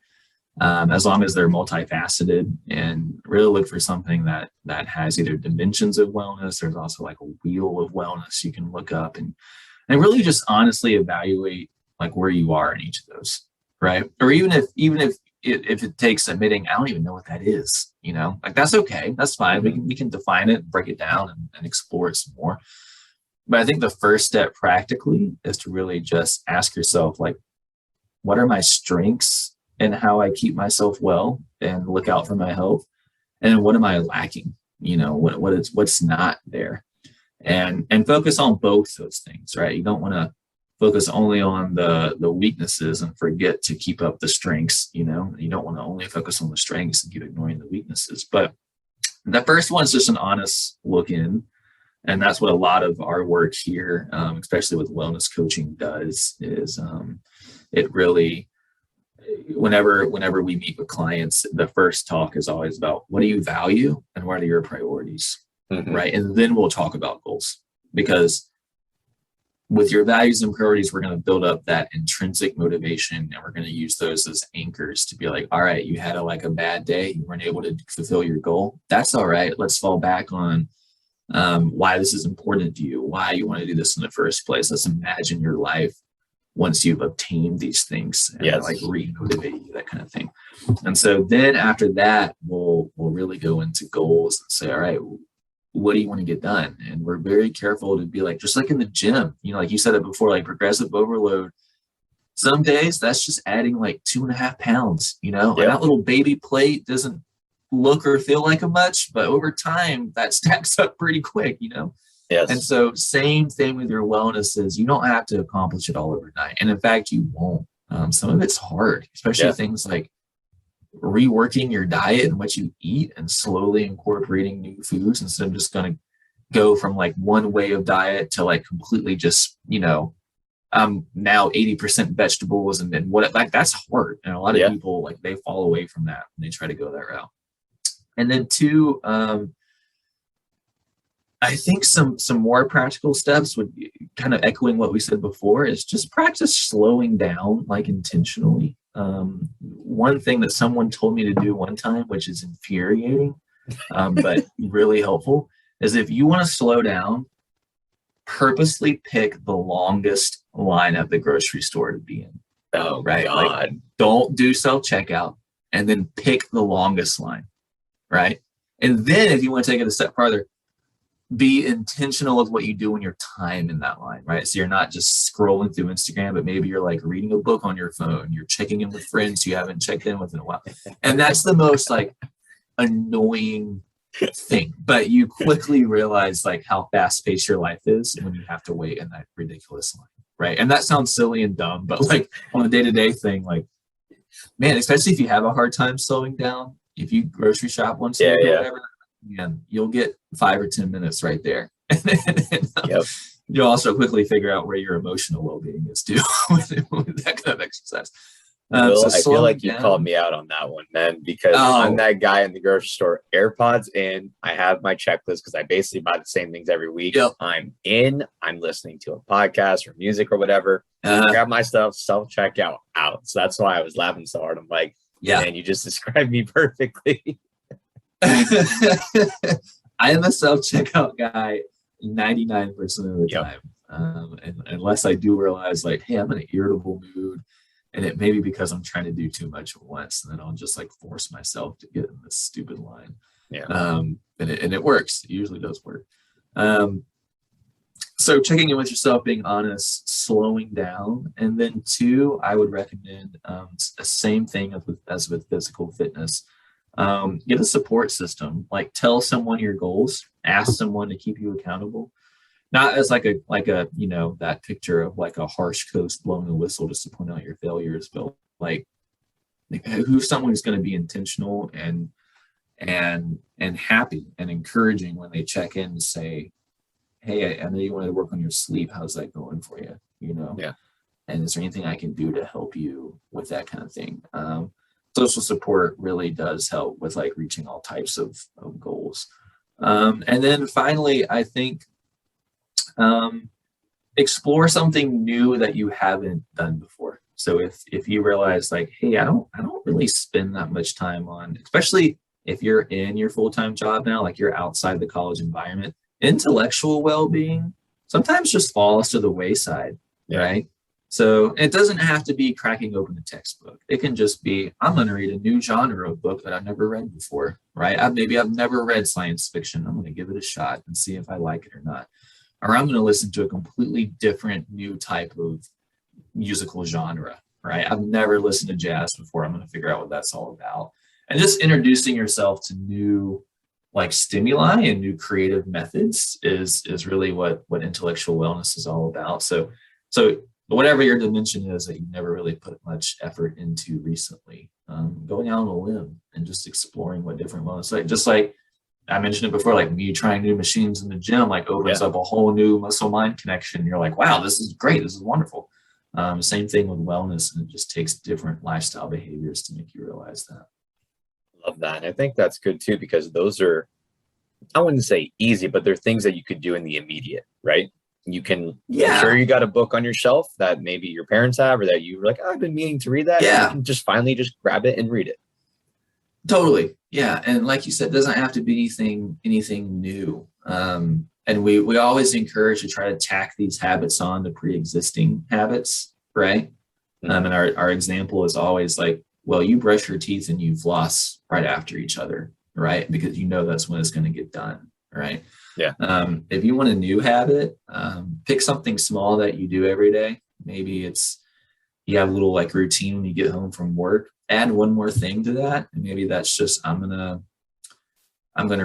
as long as they're multifaceted, and really look for something that has either dimensions of wellness. There's also like a wheel of wellness you can look up, and really just honestly evaluate like where you are in each of those, right? Or even if it takes admitting, I don't even know what that is, like that's okay. That's fine. We can define it, break it down, and explore it some more. But I think the first step practically is to really just ask yourself, like, what are my strengths and how I keep myself well and look out for my health? And what am I lacking? What's not there? And focus on both those things, right? You don't want to focus only on the weaknesses and forget to keep up the strengths. You don't want to only focus on the strengths and keep ignoring the weaknesses. But the first one is just an honest look in. And that's what a lot of our work here, especially with wellness coaching, does is it really, whenever we meet with clients, the first talk is always about what do you value and what are your priorities, right? And then we'll talk about goals, because with your values and priorities, we're going to build up that intrinsic motivation, and we're going to use those as anchors to be like, all right, you had a bad day, you weren't able to fulfill your goal. That's all right. Let's fall back on why this is important to you, why you want to do this in the first place. Let's imagine your life once you've obtained these things, and like re-motivate you, that kind of thing. And so then after that, we'll really go into goals and say, all right, what do you want to get done? And we're very careful to be like, just like in the gym, like you said it before, like progressive overload. Some days that's just adding like 2.5 pounds, and that little baby plate doesn't look or feel like a much, but over time that stacks up pretty quick, Yes. And so same thing with your wellness is you don't have to accomplish it all overnight. And in fact, you won't. Some of it's hard, especially things like reworking your diet and what you eat and slowly incorporating new foods instead of just going to go from like one way of diet to like completely just, now 80% vegetables and then what, like that's hard. And a lot of people, like they fall away from that when they try to go that route. And then 2, I think some more practical steps would be kind of echoing what we said before is just practice slowing down, like intentionally. One thing that someone told me to do one time, which is infuriating, but really helpful, is if you want to slow down, purposely pick the longest line at the grocery store to be in. Oh, right. God. Like, don't do self-checkout, and then pick the longest line. Right. And then if you want to take it a step farther, be intentional of what you do in your time in that line, right? So you're not just scrolling through Instagram, but maybe you're like reading a book on your phone. You're checking in with friends you haven't checked in with in a while. And that's the most like annoying thing. But you quickly realize like how fast paced your life is when you have to wait in that ridiculous line, right? And that sounds silly and dumb, but like on a day-to-day thing, like, man, especially if you have a hard time slowing down, if you grocery shop once a week or whatever, you'll get 5 or 10 minutes right there. You'll also quickly figure out where your emotional well-being is too with that kind of exercise. I feel like you called me out on that one, man, because I'm that guy in the grocery store, AirPods in, I have my checklist because I basically buy the same things every week. I'm listening to a podcast or music or whatever, grab my stuff, self-checkout, out. So that's why I was laughing so hard. I'm like, man, you just described me perfectly. I am a self-checkout guy 99% of the Yep. time. And unless I do realize like, hey, I'm in an irritable mood, and it may be because I'm trying to do too much at once, and then I'll just like force myself to get in this stupid line. Yeah. And it works. It usually does work. So checking in with yourself, being honest, slowing down. And then two, I would recommend the same thing as with physical fitness. Get a support system, like tell someone your goals, ask someone to keep you accountable. Not as like a that picture of like a harsh coach blowing a whistle just to point out your failures, but like who's someone who's going to be intentional and happy and encouraging when they check in to say, hey, I know you wanted to work on your sleep. How's that going for you? Yeah. And is there anything I can do to help you with that kind of thing? Social support really does help with like reaching all types of goals. And then finally, I think explore something new that you haven't done before. So if you realize like, hey, I don't really spend that much time on, especially if you're in your full-time job now, like you're outside the college environment, intellectual well-being sometimes just falls to the wayside, right? So it doesn't have to be cracking open a textbook. It can just be, I'm going to read a new genre of book that I've never read before, right? I've never read science fiction. I'm going to give it a shot and see if I like it or not. Or I'm going to listen to a completely different new type of musical genre, right? I've never listened to jazz before. I'm going to figure out what that's all about. And just introducing yourself to new like stimuli and new creative methods is really what intellectual wellness is all about. So whatever your dimension is that you never really put much effort into recently, going out on a limb and just exploring what different wellness, like just like I mentioned it before, like me trying new machines in the gym, like opens up a whole new muscle mind connection. You're like, wow, this is great. This is wonderful. Same thing with wellness, and it just takes different lifestyle behaviors to make you realize that. Love that. And I think that's good too, because those are, I wouldn't say easy, but they're things that you could do in the immediate, right? You can, I'm sure you got a book on your shelf that maybe your parents have, or that you were like, oh, I've been meaning to read that. Yeah. You can just finally just grab it and read it. Totally. Yeah. And like you said, it doesn't have to be anything new. And we always encourage to try to tack these habits on to pre-existing habits, right? And our example is always like, well, you brush your teeth and you floss right after each other, right? Because you know that's when it's going to get done, right? Yeah. If you want a new habit, pick something small that you do every day. Maybe it's you have a little like routine when you get home from work. Add one more thing to that, and maybe that's just I'm gonna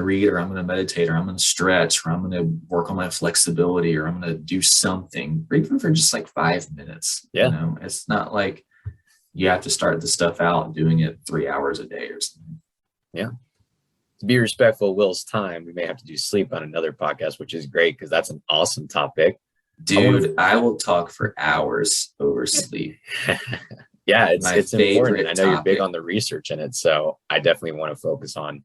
read, or I'm gonna meditate, or I'm gonna stretch, or I'm gonna work on my flexibility, or I'm gonna do something, or even for just like 5 minutes. Yeah. It's not like you have to start the stuff out doing it 3 hours a day or something. Yeah. To be respectful of Will's time, we may have to do sleep on another podcast, which is great because that's an awesome topic. Dude, I will talk for hours over sleep. Yeah, it's important. I know you're big on the research in it, so I definitely want to focus on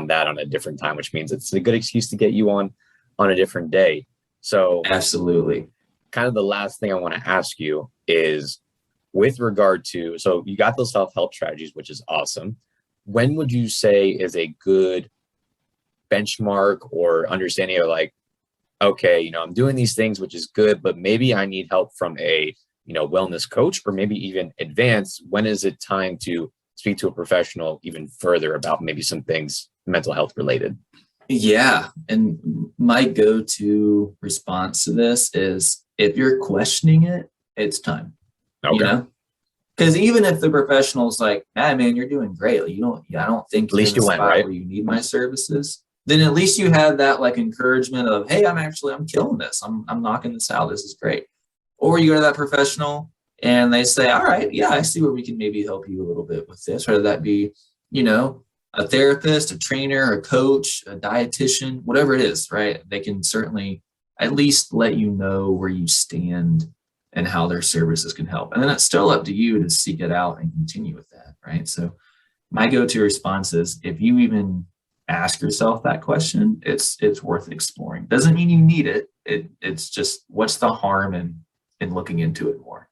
that on a different time, which means it's a good excuse to get you on a different day. So absolutely. Kind of the last thing I want to ask you is with regard to, so you got those self-help strategies, which is awesome. When would you say is a good benchmark or understanding of like, okay, I'm doing these things, which is good, but maybe I need help from a, wellness coach, or maybe even advanced? When is it time to speak to a professional even further about maybe some things mental health related? Yeah. And my go-to response to this is if you're questioning it, it's time. Okay. Because even if the professional's like, man, you're doing great. Like, I don't think at least you went right where you need my services. Then at least you have that like encouragement of, hey, I'm killing this. I'm knocking this out. This is great. Or you go to that professional and they say, all right, yeah, I see where we can maybe help you a little bit with this. Whether that be, a therapist, a trainer, a coach, a dietitian, whatever it is, right? They can certainly at least let you know where you stand and how their services can help. And then it's still up to you to seek it out and continue with that, right? So my go-to response is if you even ask yourself that question, it's worth exploring. Doesn't mean you need it. It's just what's the harm in looking into it more,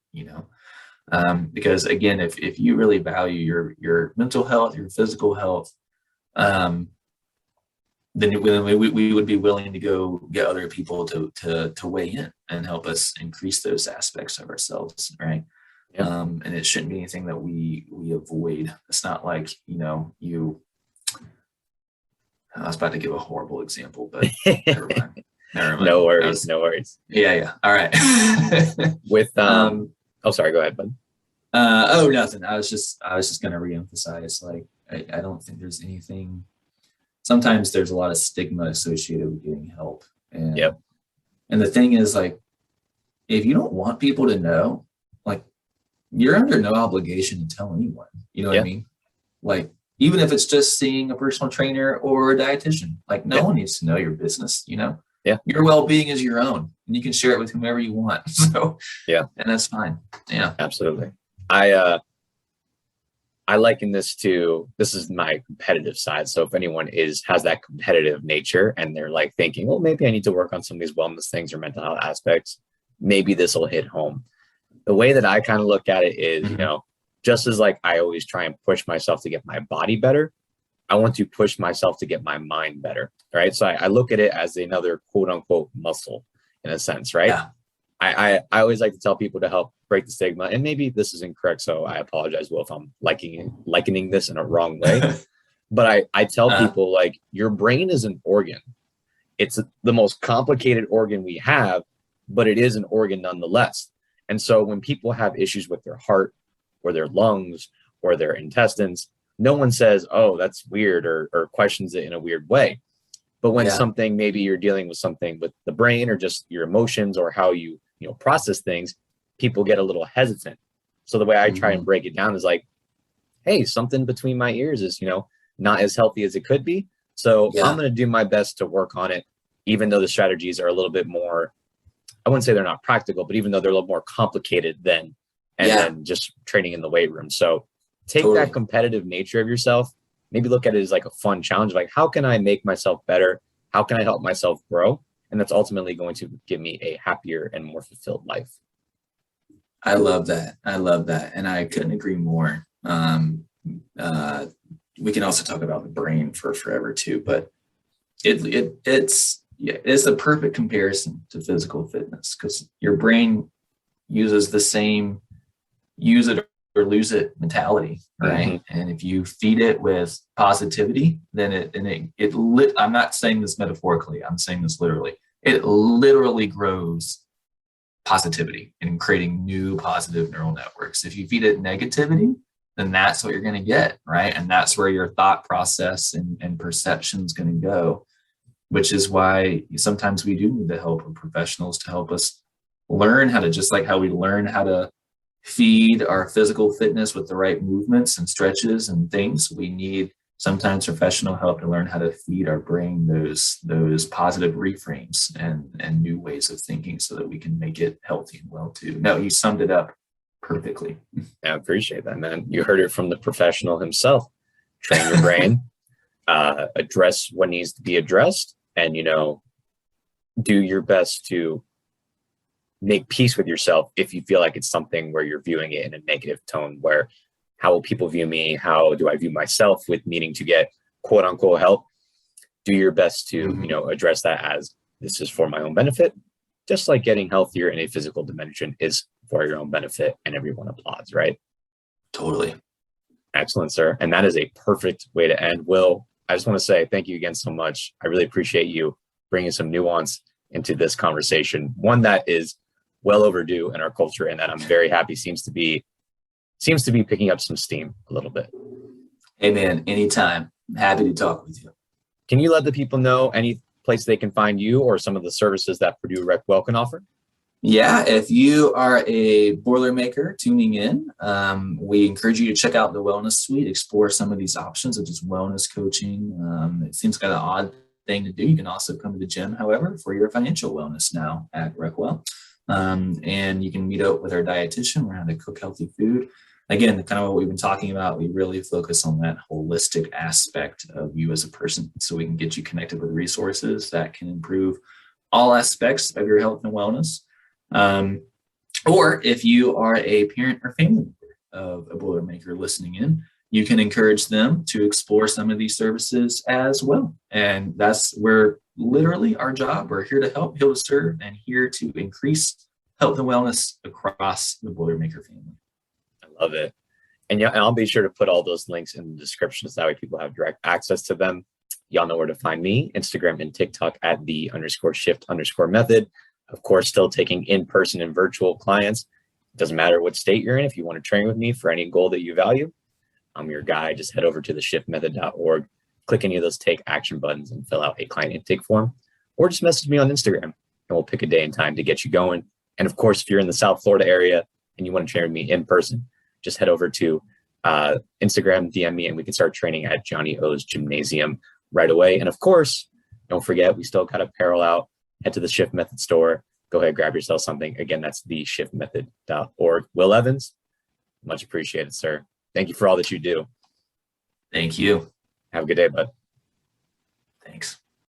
because again, if you really value your mental health, your physical health, then we would be willing to go get other people to weigh in and help us increase those aspects of ourselves, right? Yeah. And it shouldn't be anything that we avoid. It's not like, I was about to give a horrible example, but never mind. No worries. No worries. Yeah. All right. With oh, sorry. Go ahead, bud. Nothing. I was just going to reemphasize, like, I don't think there's anything. Sometimes there's a lot of stigma associated with getting help, and the thing is, like, if you don't want people to know, like, you're under no obligation to tell anyone. You know what I mean? Like, even if it's just seeing a personal trainer or a dietitian, like, no one needs to know your business. Your well-being is your own, and you can share it with whomever you want. So and that's fine. Yeah, absolutely. I liken this is my competitive side. So if anyone has that competitive nature and they're like thinking, well, maybe I need to work on some of these wellness things or mental health aspects, maybe this will hit home. The way that I kind of look at it is, just as like I always try and push myself to get my body better, I want to push myself to get my mind better, right? So I look at it as another quote unquote muscle in a sense, right? Yeah. I always like to tell people to help break the stigma, and maybe this is incorrect, so I apologize, Will, if I'm likening this in a wrong way. But I tell people, like, your brain is an organ. It's the most complicated organ we have, but it is an organ nonetheless. And so when people have issues with their heart or their lungs or their intestines, no one says, oh, that's weird, or questions it in a weird way. But when something, maybe you're dealing with something with the brain or just your emotions or how you process things, people get a little hesitant. So the way I try and break it down is like, hey, something between my ears is, not as healthy as it could be. So I'm going to do my best to work on it, even though the strategies are a little bit more, I wouldn't say they're not practical, but even though they're a little more complicated than just training in the weight room. So take that competitive nature of yourself, maybe look at it as like a fun challenge, like, how can I make myself better? How can I help myself grow? And that's ultimately going to give me a happier and more fulfilled life. I love that. And I couldn't agree more. We can also talk about the brain for forever too, but it's the perfect comparison to physical fitness, because your brain uses the same use it or lose it mentality, right? And if you feed it with positivity, then I'm not saying this metaphorically, I'm saying this literally. It literally grows positivity and creating new positive neural networks. If you feed it negativity, then that's what you're going to get, right? And that's where your thought process and perception is going to go, which is why sometimes we do need the help of professionals to help us learn how to, just like how we learn how to feed our physical fitness with the right movements and stretches and things, we need sometimes professional help to learn how to feed our brain those positive reframes and new ways of thinking so that we can make it healthy and well too. No, you summed it up perfectly. I appreciate that, man. You heard it from the professional himself. Train your brain, address what needs to be addressed, and, do your best to make peace with yourself if you feel like it's something where you're viewing it in a negative tone, where how will people view me? How do I view myself with needing to get quote unquote help? Do your best to, address that as this is for my own benefit, just like getting healthier in a physical dimension is for your own benefit, and everyone applauds, right? Totally. Excellent, sir. And that is a perfect way to end. Will, I just want to say thank you again so much. I really appreciate you bringing some nuance into this conversation, one that is well overdue in our culture, and that I'm very happy seems to be picking up some steam a little bit. Hey man, anytime. I'm happy to talk with you. Can you let the people know any place they can find you or some of the services that Purdue Rec Well can offer? Yeah, if you are a Boilermaker tuning in, we encourage you to check out the Wellness Suite, explore some of these options of just wellness coaching. It seems kind of an odd thing to do. You can also come to the gym, however, for your financial wellness now at RecWell. And you can meet up with our dietitian. We're how to cook healthy food. Again, kind of what we've been talking about, we really focus on that holistic aspect of you as a person, so we can get you connected with resources that can improve all aspects of your health and wellness. Or if you are a parent or family member of a Boilermaker listening in, you can encourage them to explore some of these services as well. And that's where literally our job. We're here to help, here to serve, and here to increase health and wellness across the Boilermaker family. I love it. And yeah, and I'll be sure to put all those links in the description so that way people have direct access to them. Y'all know where to find me, Instagram and TikTok at @the_shift_method. Of course, still taking in-person and virtual clients. It doesn't matter what state you're in. If you want to train with me for any goal that you value, I'm your guy. Just head over to theshiftmethod.org, click any of those take action buttons and fill out a client intake form, or just message me on Instagram and we'll pick a day and time to get you going. And of course, if you're in the South Florida area and you want to train with me in person, just head over to Instagram, DM me, and we can start training at Johnny O's Gymnasium right away. And of course, don't forget, we still got apparel out. Head to the Shift Method store. Go ahead, grab yourself something. Again, that's theshiftmethod.org. Will Evans, much appreciated, sir. Thank you for all that you do. Thank you. Have a good day, bud. Thanks.